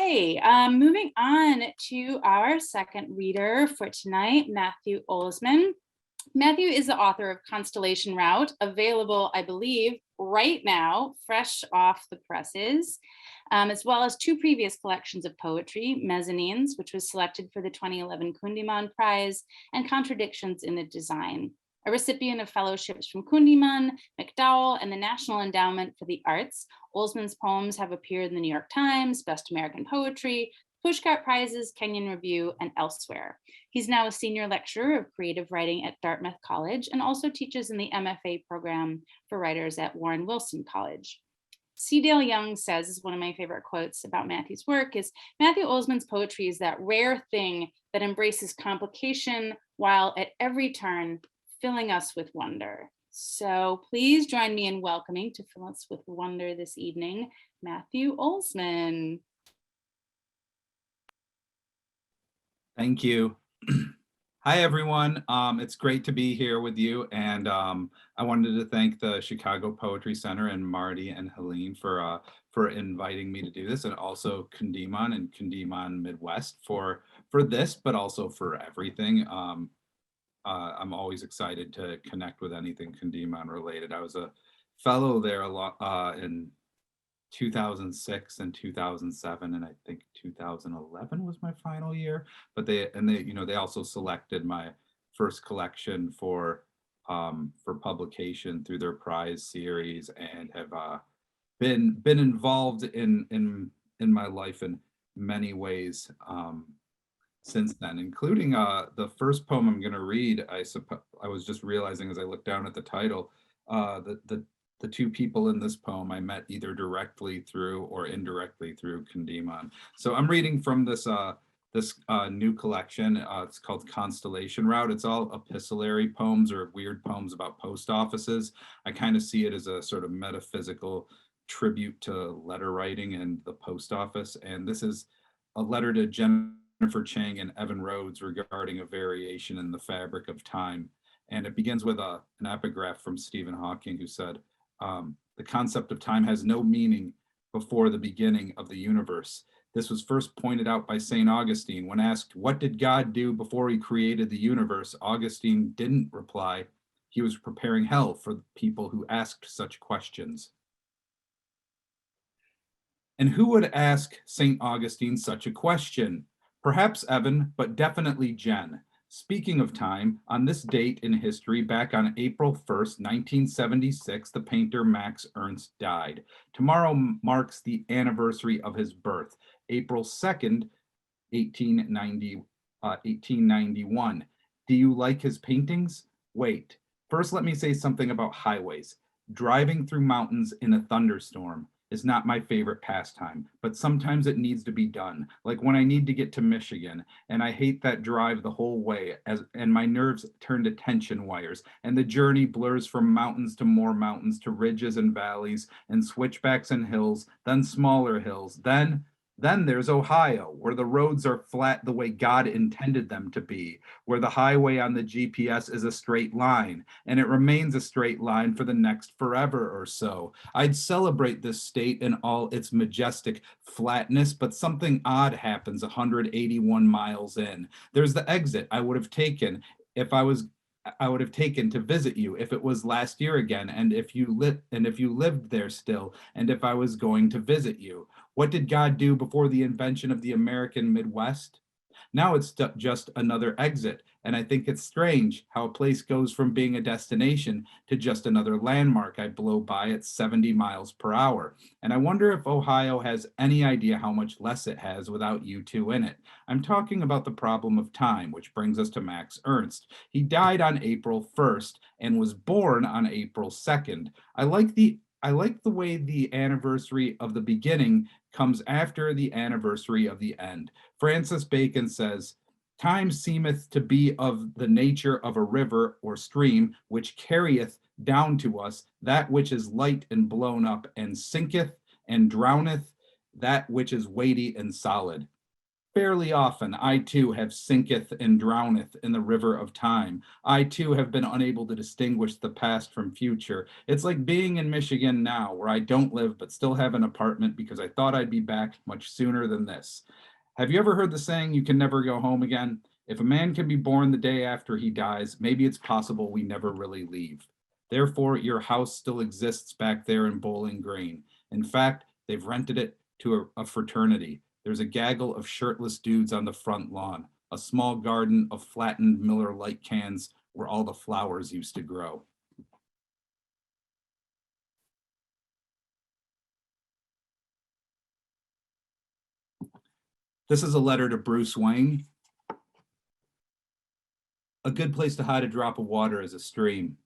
Okay, moving on to our second reader for tonight, Matthew Olzmann. Matthew is the author of Constellation Route, available, I believe, right now, fresh off the presses, as well as two previous collections of poetry, Mezzanines, which was selected for the 2011 Kundiman Prize, and Contradictions in the Design. A recipient of fellowships from Kundiman, MacDowell, and the National Endowment for the Arts, Olzmann's poems have appeared in the New York Times, Best American Poetry, Pushcart Prizes, Kenyon Review, and elsewhere. He's now a senior lecturer of creative writing at Dartmouth College and also teaches in the MFA program for writers at Warren Wilson College. C. Dale Young says, is one of my favorite quotes about Matthew's work, is Matthew Olzmann's poetry is that rare thing that embraces complication while at every turn filling us with wonder. So please join me in welcoming to fill us with wonder this evening, Matthew Olzmann. Thank you. Hi, everyone. It's great to be here with you. And I wanted to thank the Chicago Poetry Center and Marty and Helene for inviting me to do this, and also Kundiman and Kundiman Midwest for this, but also for everything. I'm always excited to connect with anything Kundiman related. I was a fellow there a lot in 2006 and 2007, and I think 2011 was my final year. But they also selected my first collection for publication through their prize series, and have been involved in my life in many ways since then, including the first poem I'm going to read. I was just realizing as I looked down at the title, the two people in this poem I met either directly through or indirectly through Kundiman. So I'm reading from this new collection. It's called Constellation Route. It's all epistolary poems or weird poems about post offices. I kind of see it as a sort of metaphysical tribute to letter writing and the post office. And this is a letter to Jennifer Chang and Evan Rhodes regarding a variation in the fabric of time. And it begins with an epigraph from Stephen Hawking, who said, the concept of time has no meaning before the beginning of the universe. This was first pointed out by St. Augustine. When asked, what did God do before he created the universe? Augustine didn't reply. He was preparing hell for the people who asked such questions. And who would ask St. Augustine such a question? Perhaps Evan, but definitely Jen. Speaking of time, on this date in history, back on April 1st, 1976, the painter Max Ernst died. Tomorrow marks the anniversary of his birth, April 2nd, 1891. Do you like his paintings? Wait, first let me say something about highways. Driving through mountains in a thunderstorm is not my favorite pastime, but sometimes it needs to be done, like when I need to get to Michigan, and I hate that drive the whole way, and my nerves turn to tension wires, and the journey blurs from mountains to more mountains, to ridges and valleys, and switchbacks and hills, then smaller hills, then there's Ohio, where the roads are flat the way God intended them to be, where the highway on the GPS is a straight line, and it remains a straight line for the next forever or so. I'd celebrate this state in all its majestic flatness, but something odd happens 181 miles in. There's the exit I would have taken to visit you if it was last year again, and if you lived there still, and if I was going to visit you. What did God do before the invention of the American Midwest? Now it's just another exit, and I think it's strange how a place goes from being a destination to just another landmark I blow by at 70 miles per hour. And I wonder if Ohio has any idea how much less it has without you two in it. I'm talking about the problem of time, which brings us to Max Ernst. He died on April 1st and was born on April 2nd. I like the way the anniversary of the beginning comes after the anniversary of the end. Francis Bacon says, time seemeth to be of the nature of a river or stream, which carrieth down to us that which is light and blown up, and sinketh and drowneth that which is weighty and solid. Fairly often, I too have sinketh and drowneth in the river of time. I too have been unable to distinguish the past from future. It's like being in Michigan now, where I don't live but still have an apartment because I thought I'd be back much sooner than this. Have you ever heard the saying, you can never go home again? If a man can be born the day after he dies, maybe it's possible we never really leave. Therefore, your house still exists back there in Bowling Green. In fact, they've rented it to a fraternity. There's a gaggle of shirtless dudes on the front lawn, a small garden of flattened Miller Lite cans where all the flowers used to grow. This is a letter to Bruce Wayne. A good place to hide a drop of water is a stream.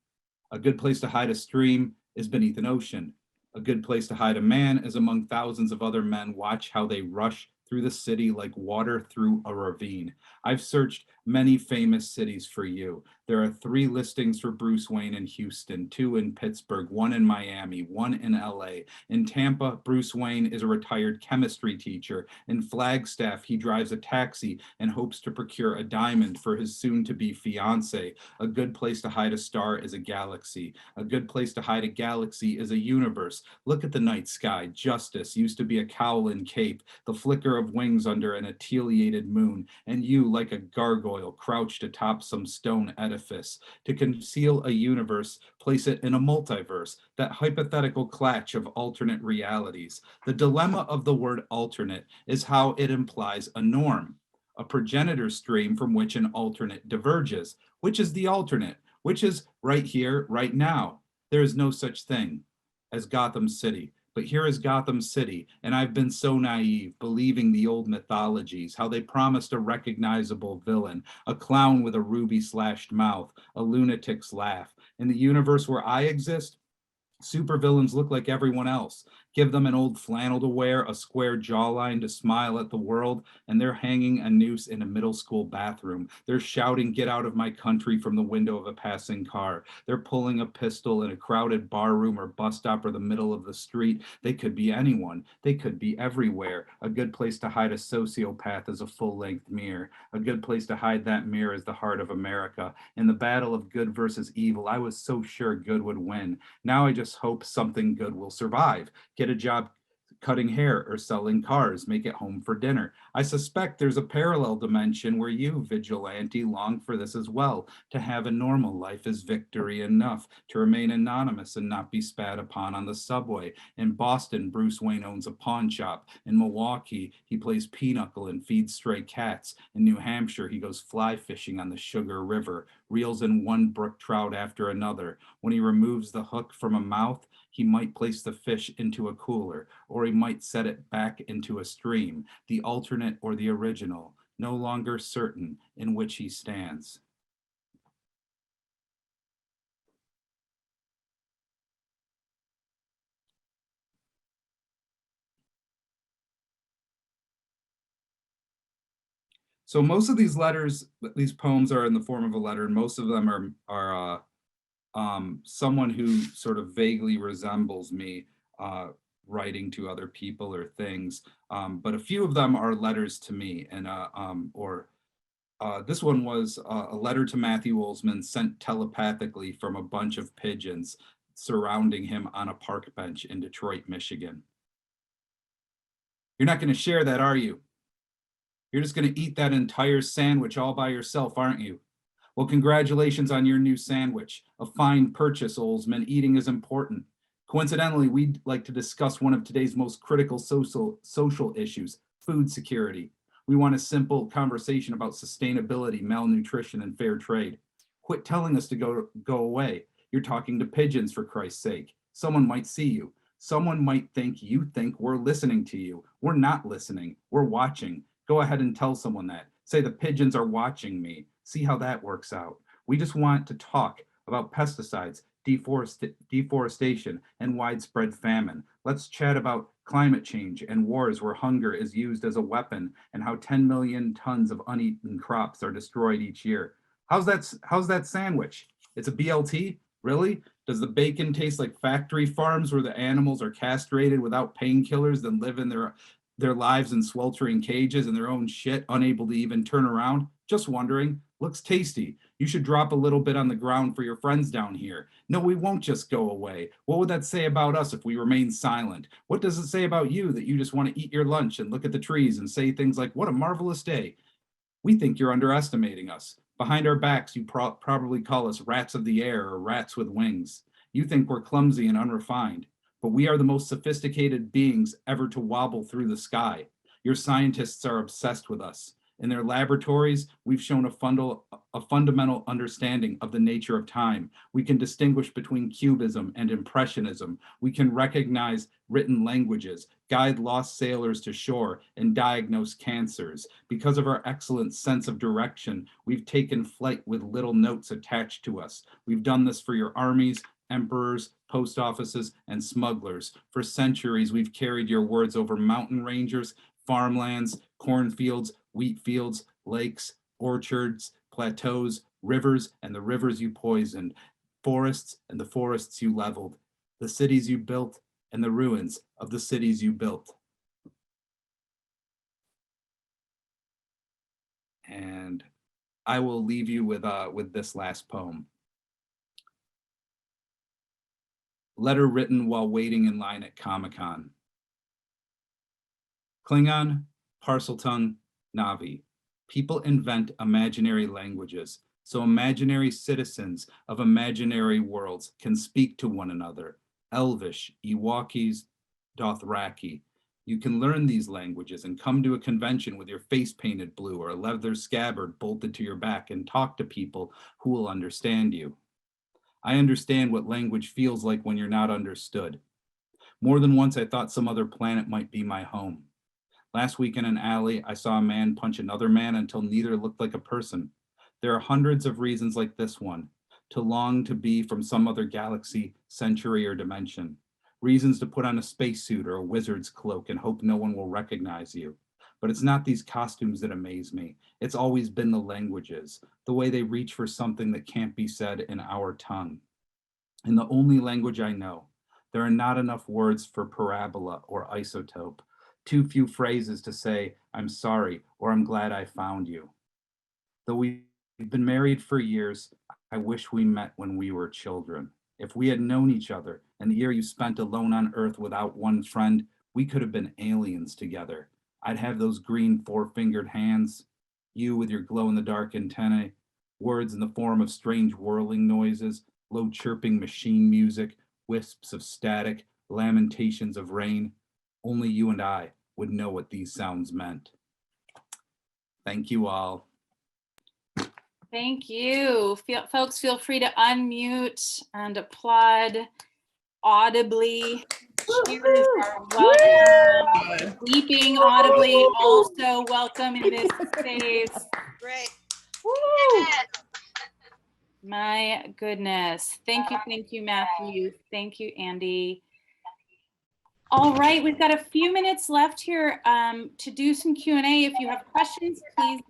A good place to hide a stream is beneath an ocean. A good place to hide a man is among thousands of other men. Watch how they rush through the city like water through a ravine. I've searched many famous cities for you. There are 3 listings for Bruce Wayne in Houston, 2 in Pittsburgh, 1 in Miami, 1 in LA. In Tampa, Bruce Wayne is a retired chemistry teacher. In Flagstaff, he drives a taxi and hopes to procure a diamond for his soon-to-be fiance. A good place to hide a star is a galaxy. A good place to hide a galaxy is a universe. Look at the night sky. Justice used to be a cowl and cape, the flicker of wings under an ateliated moon, and you, like a gargoyle, crouched atop some stone edifice. To conceal a universe, place it in a multiverse, that hypothetical clash of alternate realities. The dilemma of the word alternate is how it implies a norm, a progenitor stream from which an alternate diverges. Which is the alternate? Which is right here, right now? There is no such thing as Gotham City. But here is Gotham City, and I've been so naive, believing the old mythologies, how they promised a recognizable villain, a clown with a ruby-slashed mouth, a lunatic's laugh. In the universe where I exist, supervillains look like everyone else. Give them an old flannel to wear, a square jawline to smile at the world, and they're hanging a noose in a middle school bathroom. They're shouting, "Get out of my country," from the window of a passing car. They're pulling a pistol in a crowded bar room or bus stop or the middle of the street. They could be anyone. They could be everywhere. A good place to hide a sociopath is a full-length mirror. A good place to hide that mirror is the heart of America. In the battle of good versus evil, I was so sure good would win. Now I just hope something good will survive. Get a job cutting hair or selling cars, make it home for dinner. I suspect there's a parallel dimension where you, vigilante, long for this as well. To have a normal life is victory enough. To remain anonymous and not be spat upon on the subway. In Boston, Bruce Wayne owns a pawn shop. In Milwaukee, he plays pinochle and feeds stray cats. In New Hampshire, he goes fly fishing on the Sugar River, reels in one brook trout after another. When he removes the hook from a mouth, he might place the fish into a cooler, or he might set it back into a stream, the alternate or the original, no longer certain in which he stands. So most of these letters, these poems are in the form of a letter, and most of them are someone who sort of vaguely resembles me writing to other people or things. But a few of them are letters to me, and this one was a letter to Matthew Olzmann sent telepathically from a bunch of pigeons surrounding him on a park bench in Detroit, Michigan. You're not going to share that, are you? You're just going to eat that entire sandwich all by yourself, aren't you? Well, congratulations on your new sandwich. A fine purchase, Olzmann. Eating is important. Coincidentally, we'd like to discuss one of today's most critical social issues, food security. We want a simple conversation about sustainability, malnutrition, and fair trade. Quit telling us to go away. You're talking to pigeons, for Christ's sake. Someone might see you. Someone might think you think we're listening to you. We're not listening. We're watching. Go ahead and tell someone that. Say the pigeons are watching me. See how that works out. We just want to talk about pesticides, deforestation, and widespread famine. Let's chat about climate change and wars where hunger is used as a weapon and how 10 million tons of uneaten crops are destroyed each year. How's that sandwich? It's a BLT? Really? Does the bacon taste like factory farms where the animals are castrated without painkillers then live in their their lives in sweltering cages and their own shit, unable to even turn around, just wondering, looks tasty. You should drop a little bit on the ground for your friends down here. No, we won't just go away. What would that say about us if we remain silent? What does it say about you that you just want to eat your lunch and look at the trees and say things like, what a marvelous day? We think you're underestimating us. Behind our backs, you probably call us rats of the air or rats with wings. You think we're clumsy and unrefined, but we are the most sophisticated beings ever to wobble through the sky. Your scientists are obsessed with us. In their laboratories, we've shown a fundamental understanding of the nature of time. We can distinguish between cubism and impressionism. We can recognize written languages, guide lost sailors to shore, and diagnose cancers. Because of our excellent sense of direction, we've taken flight with little notes attached to us. We've done this for your armies, emperors, post offices, and smugglers. For centuries, we've carried your words over mountain ranges, farmlands, cornfields, wheat fields, lakes, orchards, plateaus, rivers, and the rivers you poisoned, forests and the forests you leveled, the cities you built and the ruins of the cities you built. And I will leave you with this last poem. Letter written while waiting in line at Comic-Con. Klingon, Parseltongue, Navi. People invent imaginary languages, so imaginary citizens of imaginary worlds can speak to one another. Elvish, Ewokese, Dothraki. You can learn these languages and come to a convention with your face painted blue or a leather scabbard bolted to your back and talk to people who will understand you. I understand what language feels like when you're not understood. More than once, I thought some other planet might be my home. Last week in an alley, I saw a man punch another man until neither looked like a person. There are hundreds of reasons like this one, to long to be from some other galaxy, century, or dimension. Reasons to put on a spacesuit or a wizard's cloak and hope no one will recognize you. But it's not these costumes that amaze me. It's always been the languages, the way they reach for something that can't be said in our tongue. In the only language I know, there are not enough words for parabola or isotope. Too few phrases to say, I'm sorry, or I'm glad I found you. Though we've been married for years, I wish we met when we were children. If we had known each other and the year you spent alone on Earth without one friend, we could have been aliens together. I'd have those green four-fingered hands, you with your glow-in-the-dark antennae, words in the form of strange whirling noises, low chirping machine music, wisps of static, lamentations of rain. Only you and I would know what these sounds meant. Thank you all. Thank you. Folks, feel free to unmute and applaud audibly. Cheers are welcome. Weeping audibly, also welcome in this space. Great. Woo! My goodness. Thank you, Matthew. Thank you, Andy. All right, we've got a few minutes left here to do some Q&A. If you have questions, please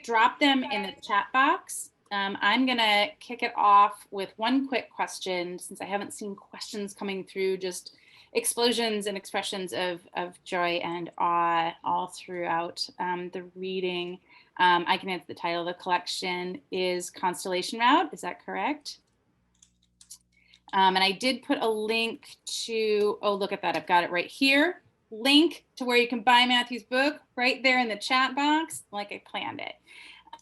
drop them in the chat box. I'm gonna kick it off with one quick question, since I haven't seen questions coming through, just explosions and expressions of joy and awe all throughout the reading. I can answer the title of the collection is Constellation Route, is that correct? And I did put a link to, oh, look at that, I've got it right here. Link to where you can buy Matthew's book right there in the chat box, like I planned it.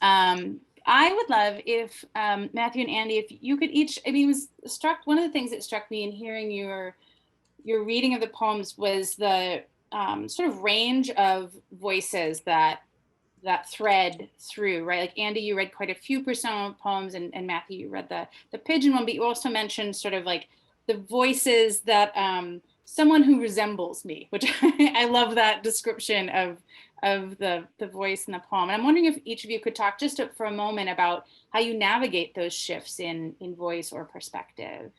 I would love if Matthew and Andy, if you could each, I mean, one of the things that struck me in hearing your reading of the poems was the sort of range of voices that thread through, right? Like Andy, you read quite a few personal poems, and Matthew, you read the pigeon one, but you also mentioned sort of like the voices that someone who resembles me, which I love that description of the voice in the poem. And I'm wondering if each of you could talk just for a moment about how you navigate those shifts in voice or perspective.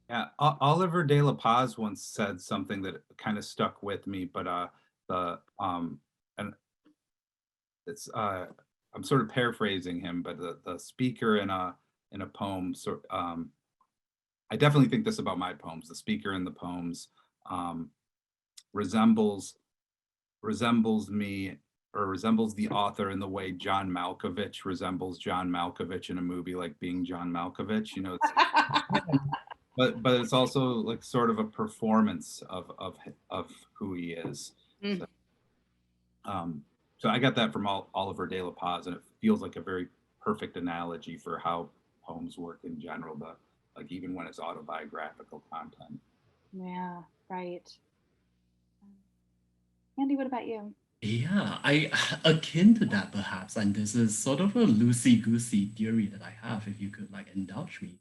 Yeah, Oliver de la Paz once said something that kind of stuck with me, but and it's I'm sort of paraphrasing him, but the speaker in a poem, I definitely think this about my poems. The speaker in the poems resembles resembles me or resembles the author in the way John Malkovich resembles John Malkovich in a movie like Being John Malkovich. You know, it's but it's also like sort of a performance of who he is. Mm. So, um, so I got that from Oliver De La Paz, and it feels like a very perfect analogy for how poems work in general, but like even when it's autobiographical content. Yeah, right. Andy, what about you? Yeah, I akin to that perhaps, and this is sort of a loosey-goosey theory that I have, if you could like indulge me.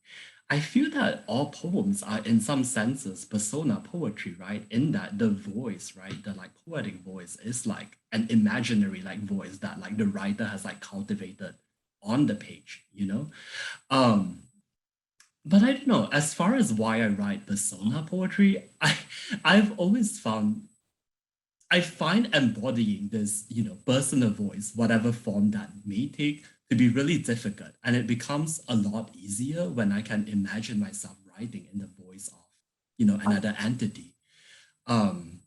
I feel that all poems are in some senses persona poetry, right? In that the voice, right? The like poetic voice is like an imaginary like voice that like the writer has like cultivated on the page, you know? Um, but I don't know, as far as why I write persona poetry, I've always found I find embodying this, personal voice, whatever form that may take, to be really difficult. And it becomes a lot easier when I can imagine myself writing in the voice of, another entity. Um,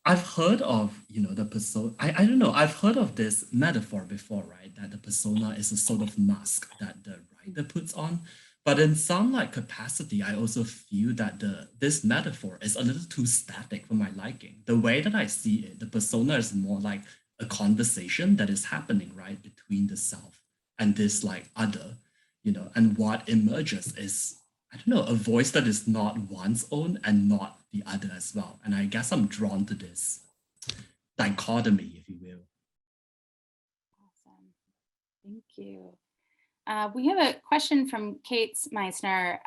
I've heard of, the persona. I don't know. I've heard of this metaphor before, right? That the persona is a sort of mask that the writer puts on. But in some like capacity, I also feel that this metaphor is a little too static for my liking. The way that I see it, the persona is more like a conversation that is happening right between the self and this like other, and what emerges is I don't know, a voice that is not one's own and not the other as well. And I guess I'm drawn to this dichotomy, if you will. Awesome. Thank you. We have a question from Kate Meissner.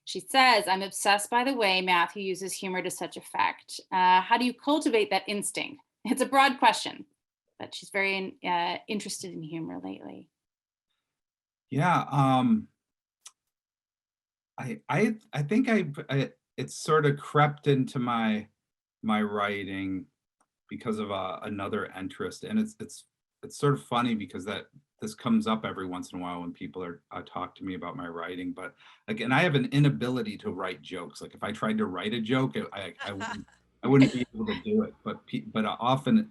She says, I'm obsessed by the way Matthew uses humor to such effect. How do you cultivate that instinct? It's a broad question, but she's very interested in humor lately. Yeah, I think it's sort of crept into my writing because of another interest, and it's sort of funny because that this comes up every once in a while when people are talk to me about my writing. But again, I have an inability to write jokes. Like if I tried to write a joke, I wouldn't be able to do it. But often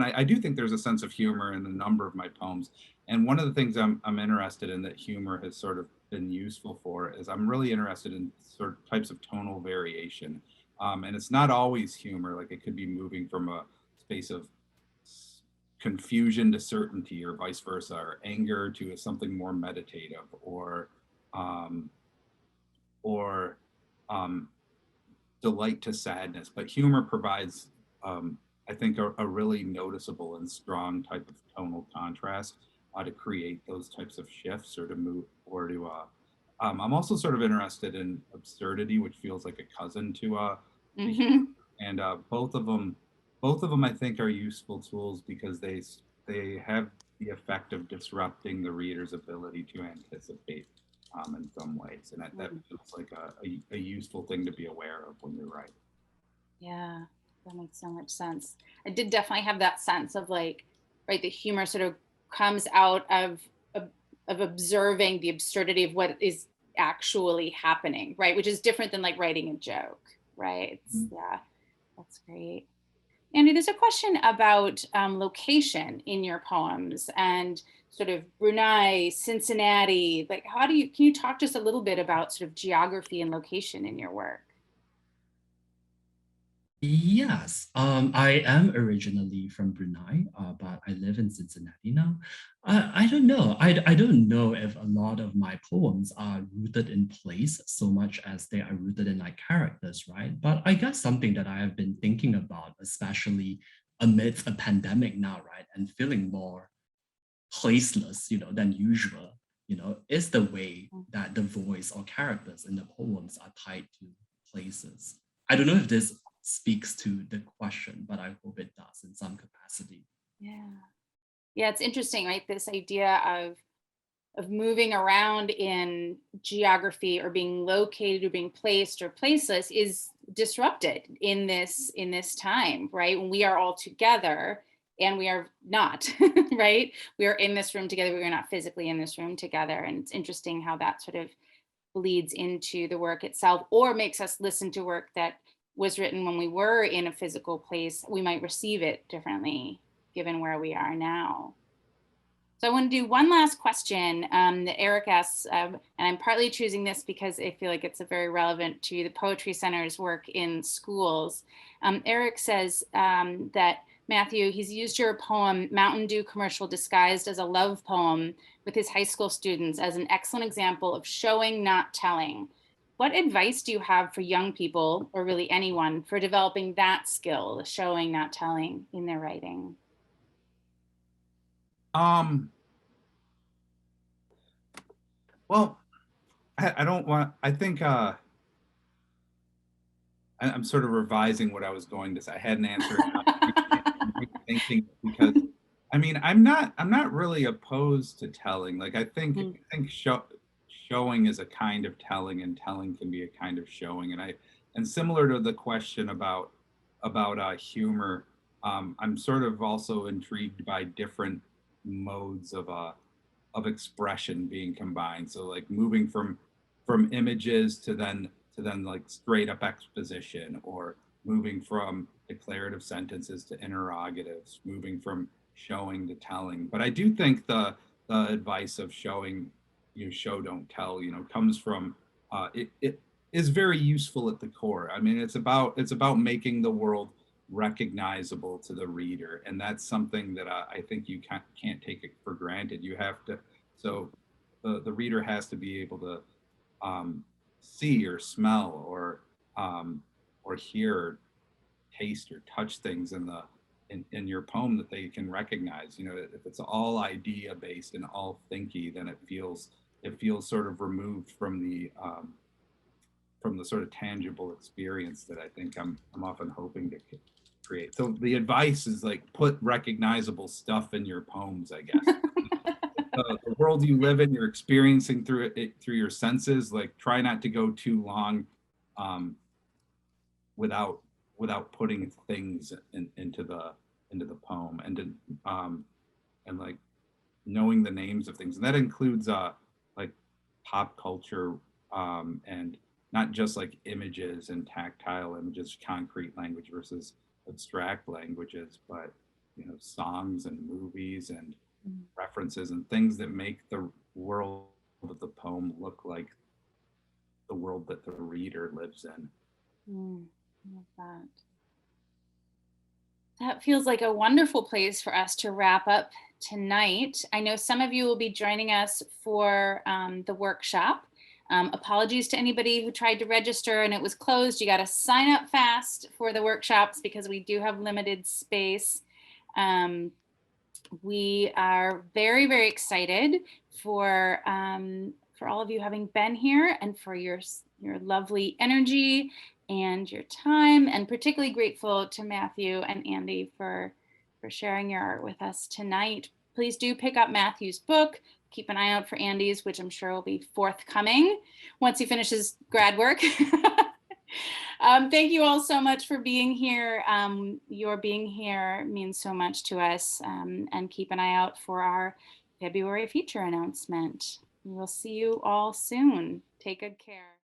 I do think there's a sense of humor in a number of my poems. And one of the things I'm interested in that humor has sort of been useful for is I'm really interested in sort of types of tonal variation. And it's not always humor, like it could be moving from a space of confusion to certainty or vice versa, or anger to something more meditative, um, or um, delight to sadness. But humor provides, I think, a really noticeable and strong type of tonal contrast to create those types of shifts or to move or to. I'm also sort of interested in absurdity, which feels like a cousin to humor. And both of them, I think, are useful tools because they have the effect of disrupting the reader's ability to anticipate in some ways, and that feels like a useful thing to be aware of when you're writing. Yeah, that makes so much sense. I did definitely have that sense of like, right, the humor sort of comes out of observing the absurdity of what is actually happening, right? Which is different than like writing a joke, right? Yeah, that's great. Andy, there's a question about location in your poems and sort of Brunei, Cincinnati. Like, can you talk just a little bit about sort of geography and location in your work? Yes, I am originally from Brunei, but I live in Cincinnati now. I don't know. I don't know if a lot of my poems are rooted in place so much as they are rooted in like characters, right? But I guess something that I have been thinking about, especially amidst a pandemic now, right, and feeling more placeless, than usual, is the way that the voice or characters in the poems are tied to places. I don't know if this speaks to the question, but I hope it does in some capacity. Yeah. Yeah, it's interesting, right? This idea of moving around in geography or being located or being placed or placeless is disrupted in this time, right? When we are all together and we are not, right? We are in this room together. We are not physically in this room together. And it's interesting how that sort of bleeds into the work itself or makes us listen to work that was written when we were in a physical place, we might receive it differently given where we are now. So I want to do one last question that Eric asks, and I'm partly choosing this because I feel like it's very relevant to the Poetry Center's work in schools. Eric says that, Matthew, he's used your poem, Mountain Dew Commercial Disguised as a Love Poem, with his high school students as an excellent example of showing, not telling. What advice do you have for young people, or really anyone, for developing that skill, the showing, not telling, in their writing? Well, I don't want, I think I'm sort of revising what I was going to say. I had an answer. I'm thinking because I mean, I'm not really opposed to telling. Like I think showing is a kind of telling, and telling can be a kind of showing. And similar to the question about humor, I'm sort of also intrigued by different modes of expression being combined. So like moving from images to then like straight up exposition, or moving from declarative sentences to interrogatives, moving from showing to telling. But I do think the advice of showing, show don't tell, comes from it is very useful at the core. I mean, it's about making the world recognizable to the reader, and that's something that I think you can't take it for granted. You have to, so the reader has to be able to see or smell or hear, or taste or touch things in your poem that they can recognize. If it's all idea based and all thinky, then it feels sort of removed from the sort of tangible experience that I think I'm often hoping to create. So the advice is like, put recognizable stuff in your poems, I guess. The world you live in, you're experiencing through your senses. Like, try not to go too long without putting things into the poem, and like knowing the names of things, and that includes like pop culture, and not just like images and tactile images, concrete language versus abstract languages, but songs and movies and references and things that make the world of the poem look like the world that the reader lives in. I love that. That feels like a wonderful place for us to wrap up tonight. I know some of you will be joining us for the workshop. Apologies to anybody who tried to register and it was closed. You got to sign up fast for the workshops because we do have limited space. We are very, very excited for all of you having been here, and for your lovely energy and your time, and particularly grateful to Matthew and Andy for sharing your art with us tonight. Please do pick up Matthew's book. Keep an eye out for Andy's, which I'm sure will be forthcoming once he finishes grad work. Thank you all so much for being here. Your being here means so much to us, and keep an eye out for our February feature announcement. We will see you all soon. Take good care.